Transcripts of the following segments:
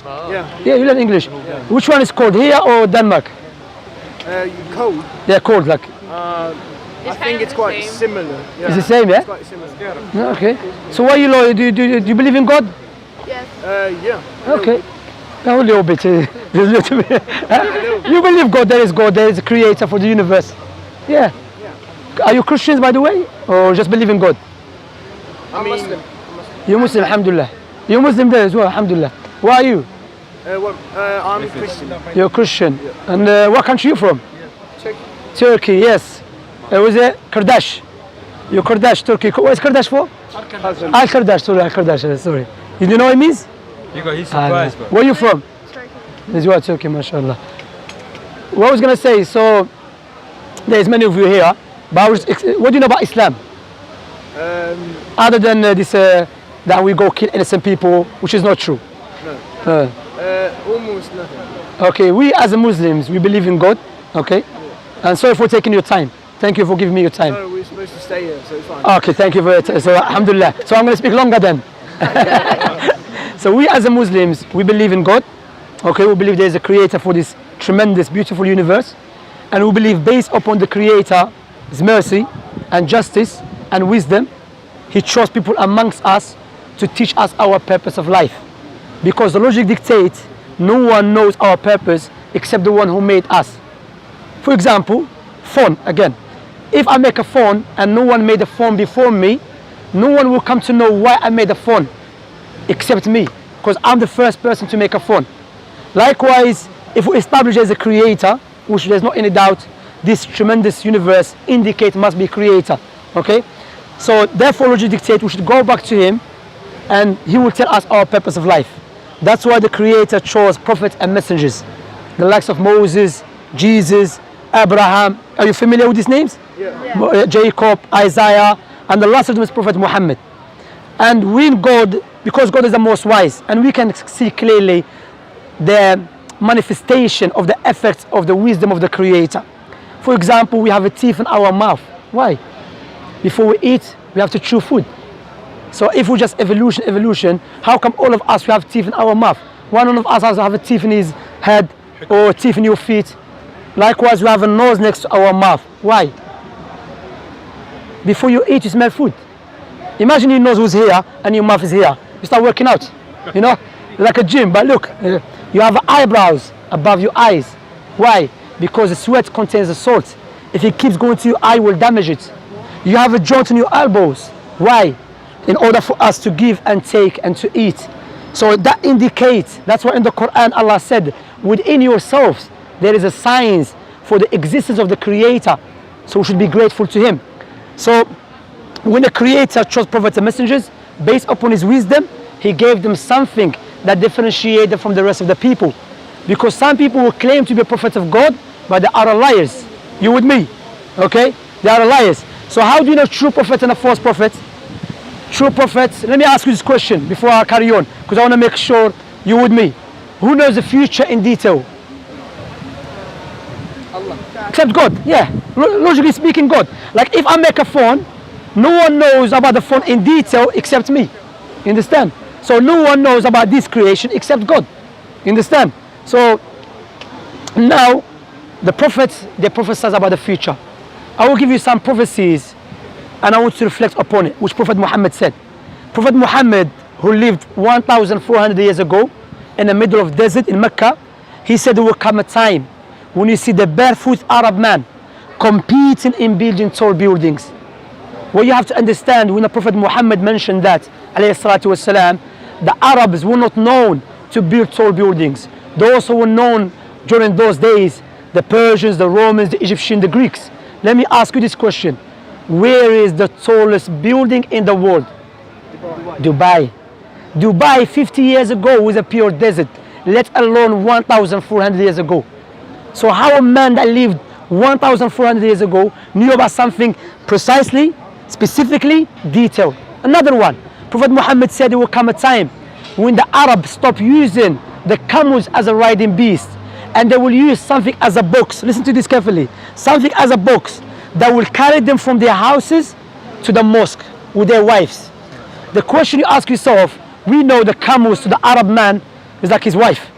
Yeah, you learn English. Which one is cold, here or Denmark? Cold. Yeah, cold, like. I think it's quite similar. Yeah. It's the same, yeah? It's quite similar. Yeah, okay. So why you loyal? Do you believe in God? Yes. Yeah. Okay. A little bit. Just a little bit. You believe God, there is a creator for the universe. Yeah. Are you Christians, by the way? Or just believe in God? I'm Muslim. You're Muslim, alhamdulillah. You're Muslim there as well, alhamdulillah. Why are you? I'm Christian. You're Christian. And what country are you from? Turkey. Turkey, yes. Was it Kurdish? You're Kurdish, Turkey. What is Kurdish for? Al-Kurdish, sorry, Al-Kurdish, sorry. You know what it means? You got his surprise, bro. Where are you from? Turkey. This is Turkey, mashallah. What I was going to say, so there's many of you here, but what do you know about Islam? Other than this, that we go kill innocent people, which is not true. No. Almost nothing. Okay, we as Muslims, we believe in God, okay? And sorry for taking your time. Thank you for giving me your time. No, we're supposed to stay here, so it's fine. Okay, thank you for it. So, alhamdulillah. So I'm going to speak longer then. So we as Muslims, we believe in God. Okay, we believe there is a creator for this tremendous, beautiful universe. And we believe based upon the creator's mercy and justice and wisdom, he chose people amongst us to teach us our purpose of life. Because the logic dictates no one knows our purpose except the one who made us. For example, phone again. If I make a phone and no one made a phone before me, no one will come to know why I made a phone except me, because I'm the first person to make a phone. Likewise, if we establish as a creator, which there's not any doubt, this tremendous universe indicate must be creator. Okay? So therefore logic dictates we should go back to him and he will tell us our purpose of life. That's why the creator chose prophets and messengers. The likes of Moses, Jesus, Abraham. Are you familiar with these names? Yeah. Jacob, Isaiah, and the last of them is Prophet Muhammad. And we in God, because God is the most wise, and we can see clearly the manifestation of the effects of the wisdom of the creator. For example, we have a teeth in our mouth. Why? Before we eat, we have to chew food. So if we just evolution, how come all of us we have teeth in our mouth? One of us has to have a teeth in his head or teeth in your feet. Likewise, we have a nose next to our mouth. Why? Before you eat, you smell food. Imagine your nose was here and your mouth is here. You start working out, you know, like a gym. But look, you have eyebrows above your eyes. Why? Because the sweat contains the salt. If it keeps going to your eye, it will damage it. You have a joint in your elbows. Why? In order for us to give and take and to eat. So that indicates, that's why in the Quran Allah said, within yourselves there is a science for the existence of the creator. So we should be grateful to him. So when the creator chose prophets and messengers, based upon his wisdom, he gave them something that differentiates them from the rest of the people. Because some people will claim to be a prophet of God, but they are liars. You with me? Okay? They are liars. So how do you know true prophet and a false prophet? True prophets, let me ask you this question before I carry on, because I want to make sure you with me. Who knows the future in detail? Allah. Except God, yeah. Logically speaking, God. Like if I make a phone, no one knows about the phone in detail except me. You understand? So no one knows about this creation except God. You understand? So now the prophets, they prophesize about the future. I will give you some prophecies and I want to reflect upon it, which Prophet Muhammad said. Prophet Muhammad, who lived 1,400 years ago in the middle of desert in Mecca, he said there will come a time when you see the barefoot Arab man competing in building tall buildings. What you have to understand, when the Prophet Muhammad mentioned that, alayhi salatu wasalam, the Arabs were not known to build tall buildings. They also were known during those days, the Persians, the Romans, the Egyptians, the Greeks. Let me ask you this question. Where is the tallest building in the world? Dubai. Dubai 50 years ago was a pure desert, let alone 1,400 years ago. So how a man that lived 1,400 years ago knew about something precisely, specifically, detailed? Another one, Prophet Muhammad said there will come a time when the Arabs stop using the camels as a riding beast and they will use something as a box. Listen to this carefully. Something as a box that will carry them from their houses to the mosque with their wives. The question you ask yourself, we know the camels to the Arab man It's like his wife,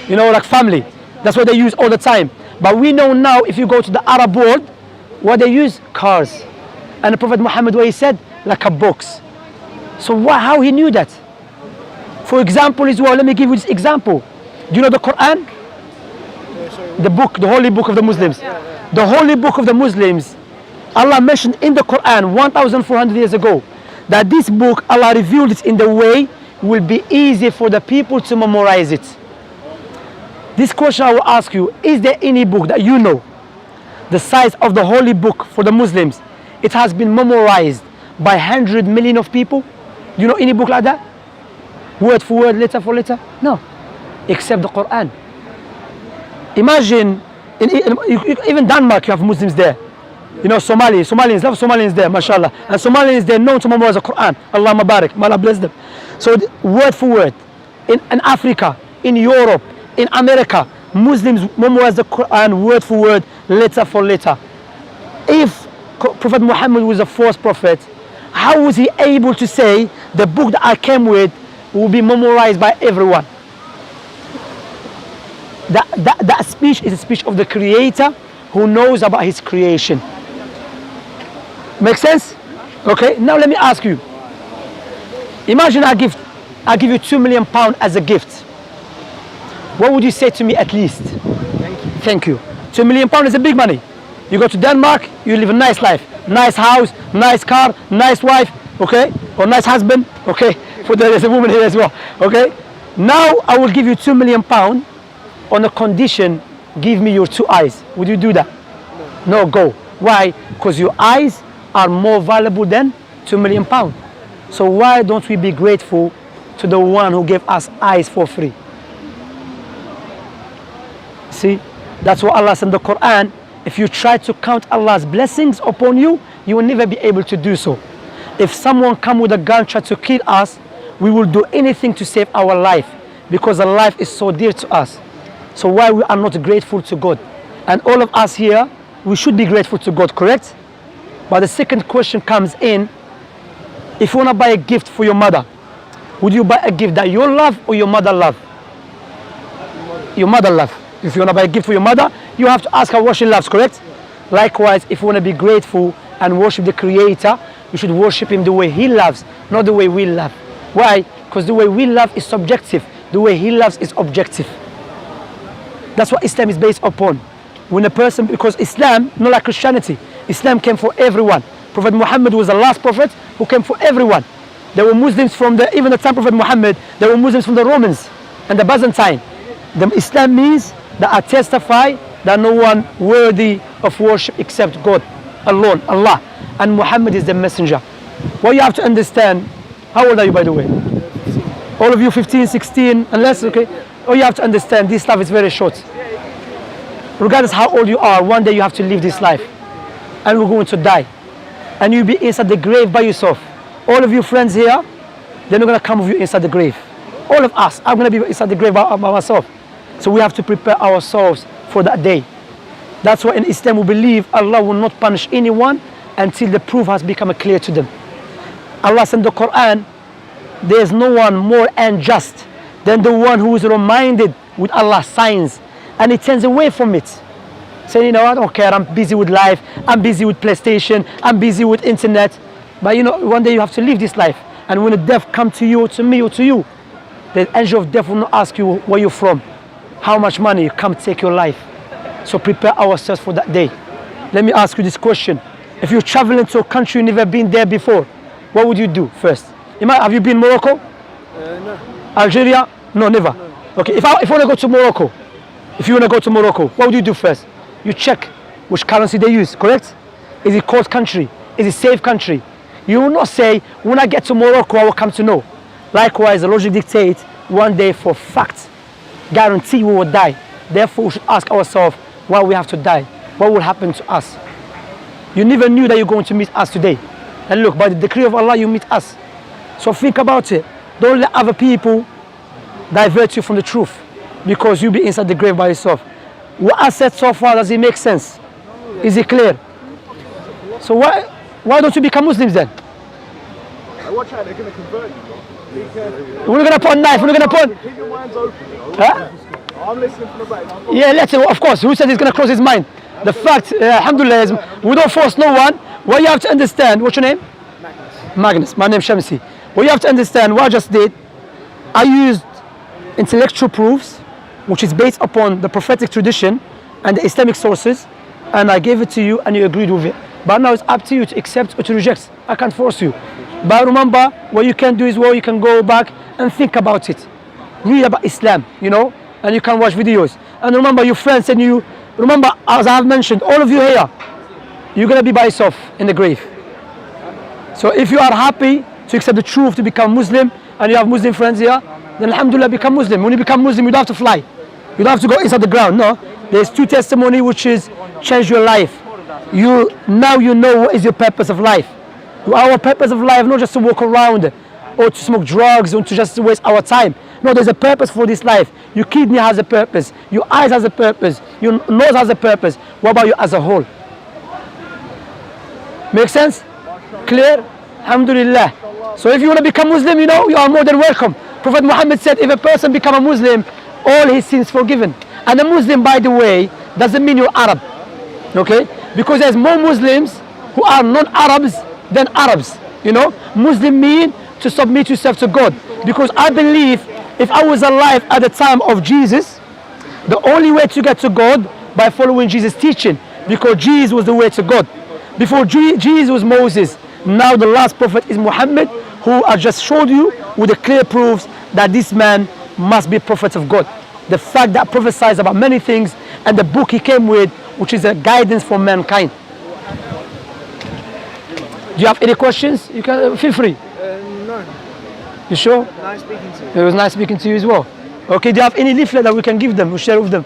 you know, like family. That's what they use all the time. But we know now, if you go to the Arab world, what they use? Cars. And the Prophet Muhammad, what he said? Like a box. So how he knew that? For example as well, let me give you this example. Do you know the Quran? The book, the holy book of the Muslims. The holy book of the Muslims, Allah mentioned in the Quran 1,400 years ago that this book, Allah revealed it in the way will be easy for the people to memorize it. This question I will ask you, is there any book that you know, the size of the holy book for the Muslims, it has been memorized by 100 million of people? Do you know any book like that? Word for word, letter for letter? No, except the Quran. Imagine, even Denmark, you have Muslims there. You know, Somalians love Somalians there, mashallah. And Somalians, they're known to memorize the Quran. Allah Mabarak, may Allah bless them. So word for word, in Africa, in Europe, in America, Muslims memorize the Quran word for word, letter for letter. If Prophet Muhammad was the first prophet, how was he able to say the book that I came with will be memorized by everyone? That speech is a speech of the Creator who knows about his creation. Make sense? Okay, now let me ask you. Imagine I give you £2 million as a gift. What would you say to me at least? Thank you. £2 million is a big money. You go to Denmark, you live a nice life. Nice house, nice car, nice wife, okay? Or nice husband, okay? There's a woman here as well, okay? Now I will give you £2 million on a condition, give me your 2 eyes. Would you do that? No, go. Why? Because your eyes are more valuable than £2 million. So why don't we be grateful to the one who gave us eyes for free? See, that's what Allah said in the Quran. If you try to count Allah's blessings upon you, you will never be able to do so. If someone come with a gun try to kill us, we will do anything to save our life because our life is so dear to us. So why we are not grateful to God? And all of us here, we should be grateful to God, correct? But the second question comes in, if you want to buy a gift for your mother, would you buy a gift that you love or your mother love? Your mother love. If you want to buy a gift for your mother, you have to ask her what she loves, correct? Likewise, if you want to be grateful and worship the Creator, you should worship Him the way He loves, not the way we love. Why? Because the way we love is subjective. The way He loves is objective. That's what Islam is based upon. When a person, because Islam, not like Christianity, Islam came for everyone. Prophet Muhammad was the last prophet who came for everyone. There were Muslims from even the time of Prophet Muhammad, there were Muslims from the Romans and the Byzantine. Islam means that I testify that no one worthy of worship except God alone, Allah. And Muhammad is the messenger. What you have to understand, how old are you by the way? All of you 15, 16, unless, okay? Oh, you have to understand this life is very short. Regardless how old you are, one day you have to live this life. And we're going to die. And you'll be inside the grave by yourself. All of you friends here, they're not going to come with you inside the grave. All of us, I'm going to be inside the grave by myself. So we have to prepare ourselves for that day. That's why in Islam we believe Allah will not punish anyone until the proof has become clear to them. Allah said in the Quran, there is no one more unjust than the one who is reminded with Allah's signs and he turns away from it. Saying, you know, I don't care, I'm busy with life, I'm busy with PlayStation, I'm busy with internet. But you know, one day you have to live this life. And when the death comes to you, or to me, or to you, the angel of death will not ask you where you're from, how much money, you come take your life. So prepare ourselves for that day. Let me ask you this question. If you're traveling to a country you've never been there before, what would you do first? Have you been Morocco? No. Algeria? No, never. No. Okay, if you want to go to Morocco, what would you do first? You check which currency they use, correct? Is it cold country? Is it safe country? You will not say, when I get to Morocco, I will come to know. Likewise, the logic dictates one day for fact, guarantee we will die. Therefore, we should ask ourselves why we have to die. What will happen to us? You never knew that you're going to meet us today. And look, by the decree of Allah, you meet us. So think about it. Don't let other people divert you from the truth because you'll be inside the grave by yourself. What I said so far, does it make sense? Is it clear? So why don't you become Muslims then? Watch out, they're going to convert you. We're gonna put a knife. We're gonna put. Keep your minds open. Huh? I'm listening from the back. Yeah, let's say, of course. Who said he's gonna close his mind? The fact, alhamdulillah, is we don't force no one. What you have to understand. What's your name? Magnus. My name's Shamsi. What you have to understand. What I just did. I used intellectual proofs, which is based upon the prophetic tradition and the Islamic sources, and I gave it to you, and you agreed with it. But now it's up to you to accept or to reject. I can't force you. But remember, what you can do is, well, you can go back and think about it. Read about Islam, and you can watch videos. And remember, your friends and you, remember, as I have mentioned, all of you here, you're going to be by yourself in the grave. So if you are happy to accept the truth, to become Muslim, and you have Muslim friends here, then alhamdulillah, become Muslim. When you become Muslim, you don't have to fly. You don't have to go inside the ground, no. There's two testimony which is change your life. Now you know what is your purpose of life. Our purpose of life, not just to walk around or to smoke drugs or to just waste our time. No, there's a purpose for this life. Your kidney has a purpose. Your eyes has a purpose. Your nose has a purpose. What about you as a whole? Make sense? Clear? Alhamdulillah. So if you want to become Muslim, you are more than welcome. Prophet Muhammad said, if a person become a Muslim, all his sins forgiven. And a Muslim, by the way, doesn't mean you're Arab. Okay? Because there's more Muslims who are non-Arabs than Arabs. Muslim mean to submit yourself to God. Because I believe if I was alive at the time of Jesus, the only way to get to God by following Jesus' teaching. Because Jesus was the way to God. Before Jesus was Moses. Now the last prophet is Muhammad, who I just showed you with the clear proofs that this man must be a prophet of God. The fact that prophesies about many things, and the book he came with, which is a guidance for mankind. Do you have any questions? You can feel free. No. You sure? Nice speaking to you. It was nice speaking to you as well. Okay, do you have any leaflet that we can give them, we share with them?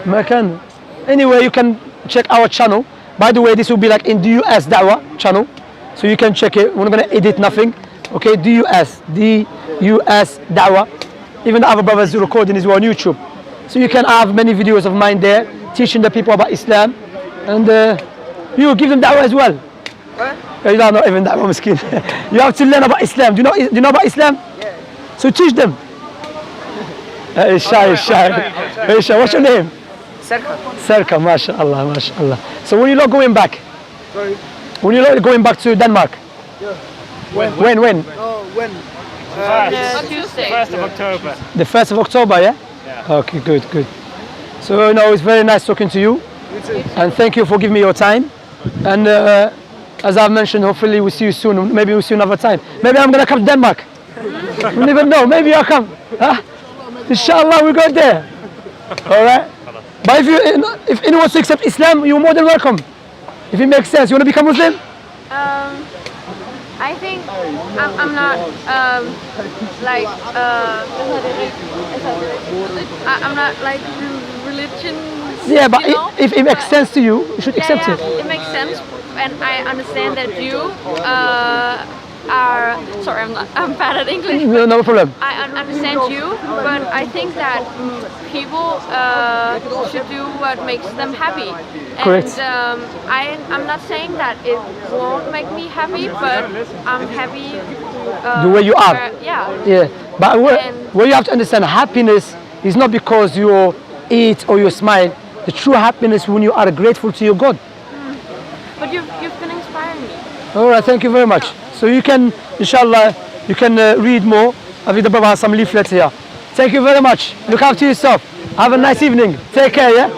I can. Anyway, you can check our channel. By the way, this will be like in DUS Dawah channel. So you can check it. We're not going to edit nothing. Okay, DUS Dawah. Even the other brothers recording as well on YouTube. So you can have many videos of mine there, teaching the people about Islam. And you give them da'wah as well. What? You don't know even da'wah, miskin. You have to learn about Islam. Do you know about Islam? Yeah. So teach them. Shy. What's your name? Serka, mashallah, mashallah. So when you're not going back? Sorry. When you're not going back to Denmark? Yeah. When? Oh, when? On Tuesday. 1st of October. The 1st of October, yeah? Okay, good. So, it's very nice talking to you. You too. And thank you for giving me your time. And as I've mentioned, hopefully we'll see you soon. Maybe we'll see you another time. Maybe I'm going to come to Denmark. You never know. Maybe I'll come. Huh? Inshallah, we'll go there. All right? But if anyone wants to accept Islam, you're more than welcome. If it makes sense. You want to become Muslim? I think I'm not I'm not like religion. Yeah, but if it makes sense to you, you should accept it. It makes sense, and I understand that you are. Sorry, I'm bad at English. No problem. I understand you, but I think that people should do what makes them happy. Correct. And I'm not saying that it won't make me happy, but I'm happy The way you are. Yeah. But what you have to understand, happiness is not because you eat or you smile. The true happiness when you are grateful to your God. But you've been inspiring me. All right, thank you very much. So you can, inshallah, you can read more. I think the Baba has some leaflets here. Thank you very much. Look after yourself. Have a nice evening. Take care, yeah?